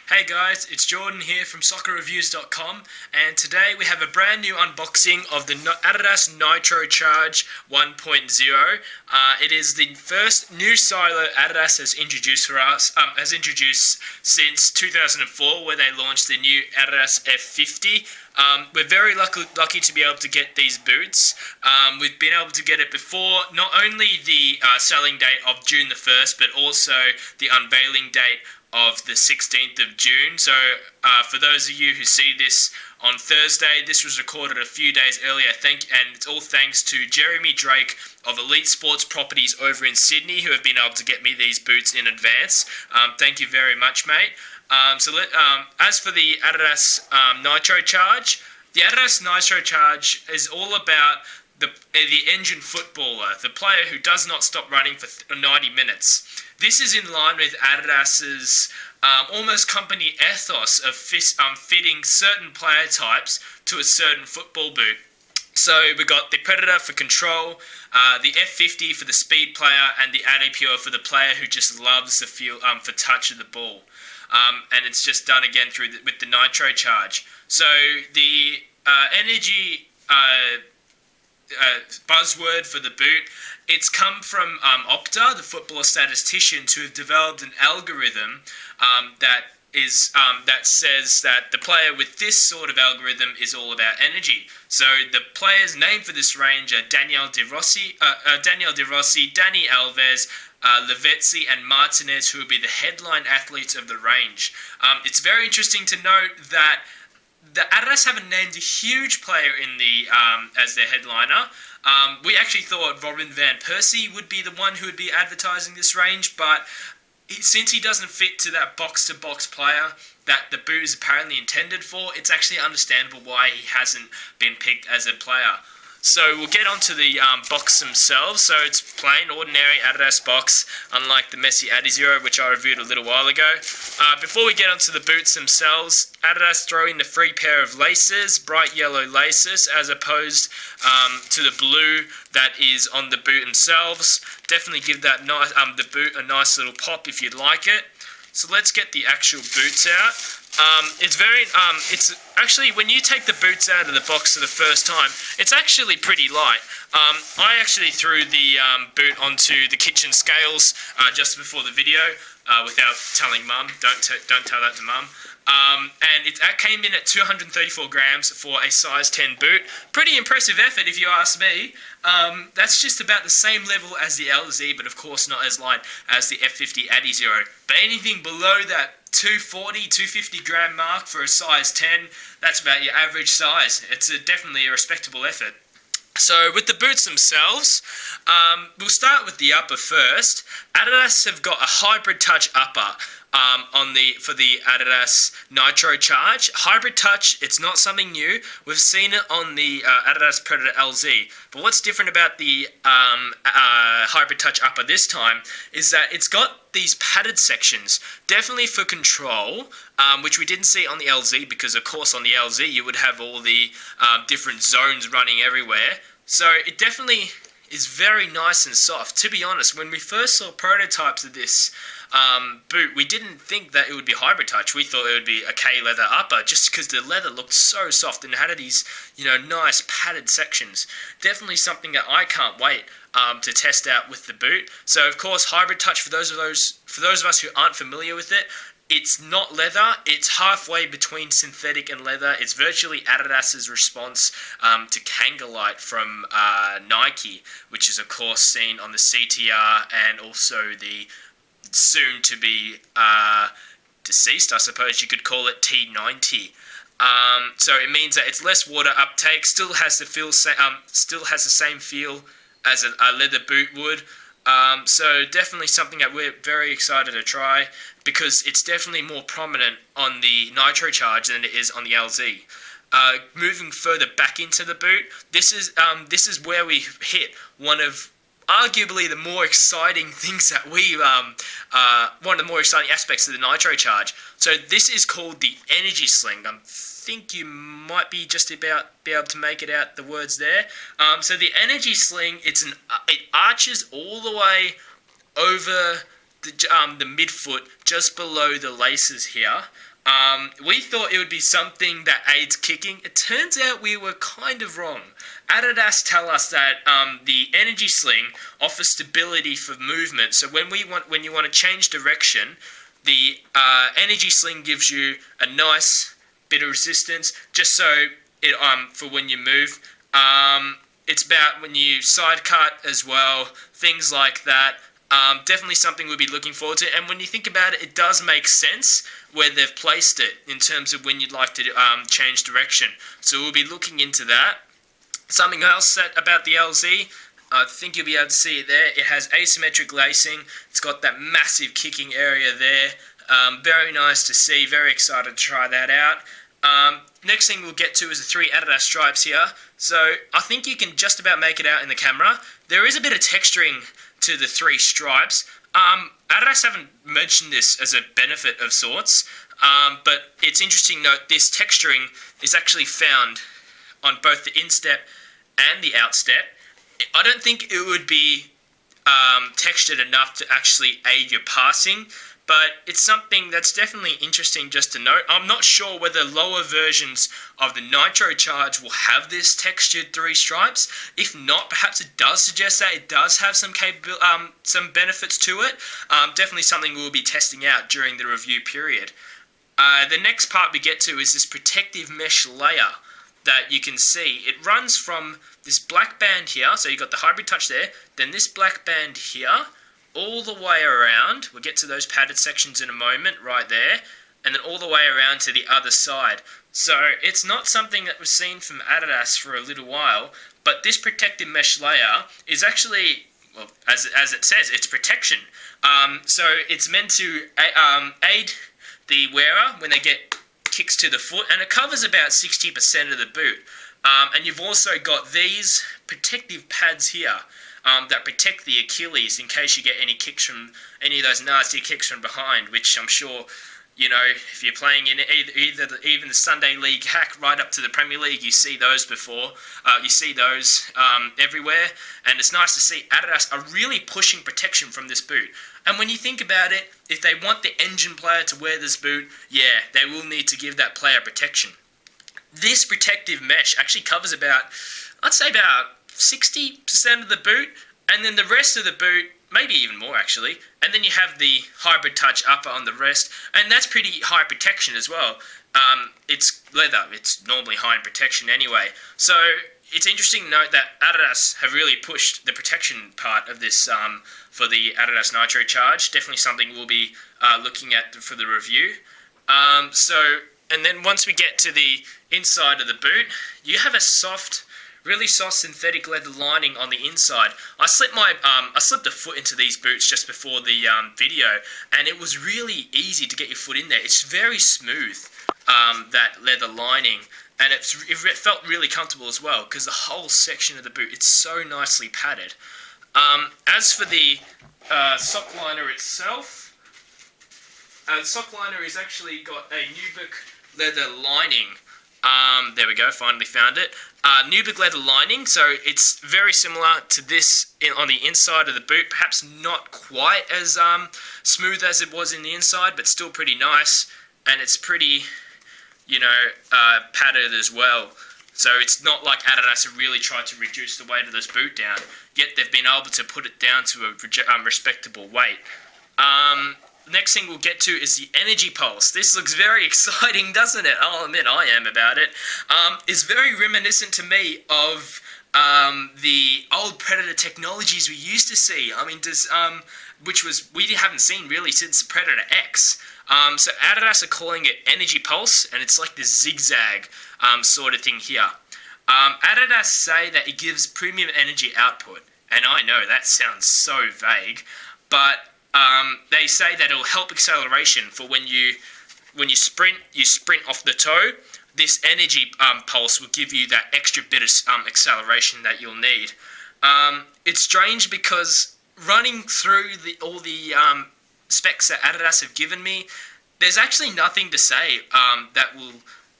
Hey guys, it's Jordan here from soccerreviews.com, and today we have a brand new unboxing of the Adidas Nitrocharge 1.0. It is the first new silo Adidas has introduced since 2004, where they launched the new Adidas F50. We're very lucky to be able to get these boots. We've been able to get it before not only the selling date of June the 1st, but also the unveiling date of the 16th of June. So for those of you who see this on Thursday, this was recorded a few days earlier, and it's all thanks to Jeremy Drake of Elite Sports Properties over in Sydney, who have been able to get me these boots in advance. Thank you very much, mate. As for the Adidas Nitrocharge, the Adidas Nitrocharge is all about the engine footballer, the player who does not stop running for 90 minutes. This is in line with Adidas's almost company ethos of fitting certain player types to a certain football boot. So we got the Predator for control, the F50 for the speed player, and the Adipure for the player who just loves the feel for touch of the ball. And it's just done again with the Nitrocharge. So the energy buzzword for the boot, it's come from Opta, the football statisticians, who have developed an algorithm that says that the player with this sort of algorithm is all about energy. So the players named for this range are Daniel De Rossi, Dani Alves, Lavezzi and Martinez, who will be the headline athletes of the range. It's very interesting to note that the Adidas haven't named a huge player in the as their headliner. We actually thought Robin van Persie would be the one who would be advertising this range, but since he doesn't fit to that box-to-box player that the boot is apparently intended for, it's actually understandable why he hasn't been picked as a player. So we'll get onto the box themselves. So it's plain, ordinary Adidas box, unlike the messy Adizero, which I reviewed a little while ago. Before we get onto the boots themselves, Adidas throw in the free pair of laces, bright yellow laces, as opposed to the blue that is on the boot themselves. Definitely give that the boot a nice little pop if you'd like it. So let's get the actual boots out. It's actually, when you take the boots out of the box for the first time, it's actually pretty light. I actually threw the boot onto the kitchen scales just before the video without telling Mum. Don't tell that to Mum. And it came in at 234 grams for a size 10 boot. Pretty impressive effort, if you ask me. That's just about the same level as the LZ, but of course not as light as the F50 Adizero. But anything below that 240, 250 gram mark for a size 10, that's about your average size. It's definitely a respectable effort. So with the boots themselves, we'll start with the upper first. Adidas have got a hybrid touch upper for the Adidas Nitrocharge. Hybrid touch, it's not something new. We've seen it on the Adidas Predator LZ. But what's different about the hybrid touch upper this time is that it's got these padded sections, definitely for control, which we didn't see on the LZ, because of course on the LZ you would have all the different zones running everywhere. So it definitely is very nice and soft. To be honest, when we first saw prototypes of this boot, we didn't think that it would be hybrid touch. We thought it would be a K leather upper, just because the leather looked so soft and had these, nice padded sections. Definitely something that I can't wait to test out with the boot. So of course, hybrid touch, for those of us who aren't familiar with it, it's not leather. It's halfway between synthetic and leather. It's virtually Adidas's response to Kangalite from Nike, which is of course seen on the CTR and also the soon to be deceased, I suppose you could call it, T90. So it means that it's less water uptake, still has the same feel as a leather boot would. So definitely something that we're very excited to try, because it's definitely more prominent on the Nitrocharge than it is on the LZ. Moving further back into the boot, this is where we hit one of arguably the more exciting things that one of the more exciting aspects of the Nitrocharge. So this is called the Energysling. I think you might be just about be able to make it out, the words there. So the Energysling, it arches all the way over the midfoot, just below the laces here. We thought it would be something that aids kicking. It turns out we were kind of wrong. Adidas tell us that the Energysling offers stability for movement. So when you want to change direction, the Energysling gives you a nice bit of resistance, just so it for when you move. It's about when you side cut as well, things like that. Definitely something we'll be looking forward to. And when you think about it, it does make sense where they've placed it in terms of when you'd like to change direction. So we'll be looking into that. Something else about the LZ, I think you'll be able to see it there. It has asymmetric lacing. It's got that massive kicking area there. Very nice to see. Very excited to try that out. Next thing we'll get to is the 3 Adidas stripes here. So I think you can just about make it out in the camera. There is a bit of texturing to the 3 stripes. Adidas haven't mentioned this as a benefit of sorts, but it's interesting to note this texturing is actually found on both the instep and the outstep. I don't think it would be textured enough to actually aid your passing, but it's something that's definitely interesting just to note. I'm not sure whether lower versions of the Nitrocharge will have this textured 3 stripes. If not, perhaps it does suggest that it does have some benefits to it. Definitely something we'll be testing out during the review period. The next part we get to is this protective mesh layer that you can see. It runs from this black band here, so you've got the hybrid touch there, then this black band here, all the way around. We'll get to those padded sections in a moment, right there, and then all the way around to the other side. So it's not something that we've seen from Adidas for a little while, but this protective mesh layer is actually, well, as it says, it's protection. So it's meant to aid the wearer when they get kicks to the foot, and it covers about 60% of the boot. And you've also got these protective pads here that protect the Achilles in case you get any kicks from any of those nasty kicks from behind, which I'm sure, you know, if you're playing in even the Sunday League hack right up to the Premier League, you see those before. You see those everywhere, and it's nice to see Adidas are really pushing protection from this boot. And when you think about it, if they want the engine player to wear this boot, yeah, they will need to give that player protection. This protective mesh actually covers about, I'd say about 60% of the boot, and then the rest of the boot, maybe even more actually, and then you have the hybrid touch upper on the rest, and that's pretty high protection as well. It's leather, it's normally high in protection anyway, so it's interesting to note that Adidas have really pushed the protection part of this for the Adidas Nitrocharge. Definitely something we'll be looking at for the review. And then once we get to the inside of the boot, you have a really soft synthetic leather lining on the inside. I slipped a foot into these boots just before the video, and it was really easy to get your foot in there. It's very smooth, that leather lining, and it felt really comfortable as well because the whole section of the boot, it's so nicely padded. As for the sock liner itself, the sock liner has actually got a Nubuck leather lining. There we go, finally found it. Nubuck leather lining, so it's very similar to this on the inside of the boot, perhaps not quite as smooth as it was in the inside, but still pretty nice, and it's pretty, padded as well. So it's not like Adidas have really tried to reduce the weight of this boot down, yet they've been able to put it down to a respectable weight. Next thing we'll get to is the Energypulse. This looks very exciting, doesn't it? I'll admit I am about it. It's very reminiscent to me of the old Predator technologies we used to see. I mean, we haven't seen really since the Predator X. So Adidas are calling it Energypulse, and it's like this zigzag sort of thing here. Adidas say that it gives premium energy output, and I know that sounds so vague, but they say that it'll help acceleration for when you sprint off the toe. This energy pulse will give you that extra bit of acceleration that you'll need. It's strange because running through all the specs that Adidas have given me, there's actually nothing to say that will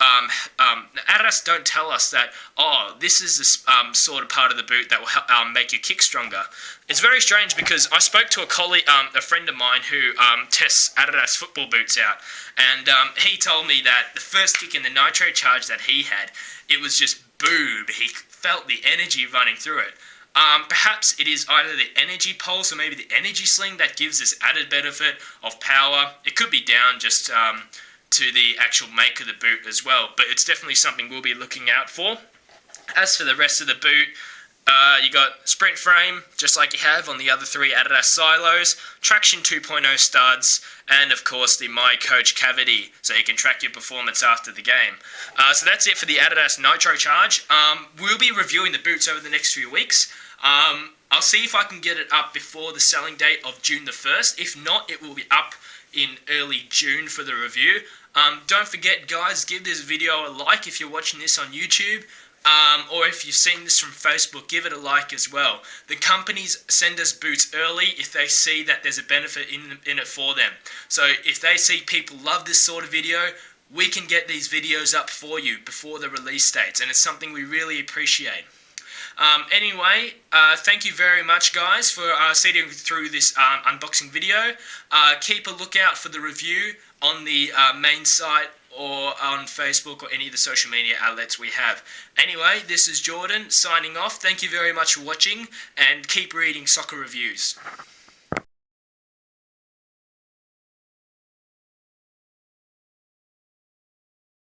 Adidas don't tell us that, oh, this is the sort of part of the boot that will help, make your kick stronger. It's very strange because I spoke to a colleague, a friend of mine who tests Adidas football boots out, and he told me that the first kick in the Nitrocharge that he had, it was just boom. He felt the energy running through it. Perhaps it is either the Energypulse or maybe the Energysling that gives this added benefit of power. It could be down just to the actual make of the boot as well, but it's definitely something we'll be looking out for. As for the rest of the boot, you got sprint frame, just like you have on the other three Adidas silos, traction 2.0 studs, and of course the My Coach cavity, so you can track your performance after the game. So that's it for the Adidas Nitrocharge. We'll be reviewing the boots over the next few weeks. I'll see if I can get it up before the selling date of June the 1st. If not, it will be up in early June for the review. Don't forget, guys, give this video a like if you're watching this on YouTube, or if you've seen this from Facebook, give it a like as well. The companies send us boots early if they see that there's a benefit in it for them. So if they see people love this sort of video, we can get these videos up for you before the release dates, and it's something we really appreciate. Anyway, thank you very much, guys, for sitting through this unboxing video. Keep a lookout for the review on the main site or on Facebook or any of the social media outlets we have. Anyway, this is Jordan signing off. Thank you very much for watching, and keep reading soccer reviews.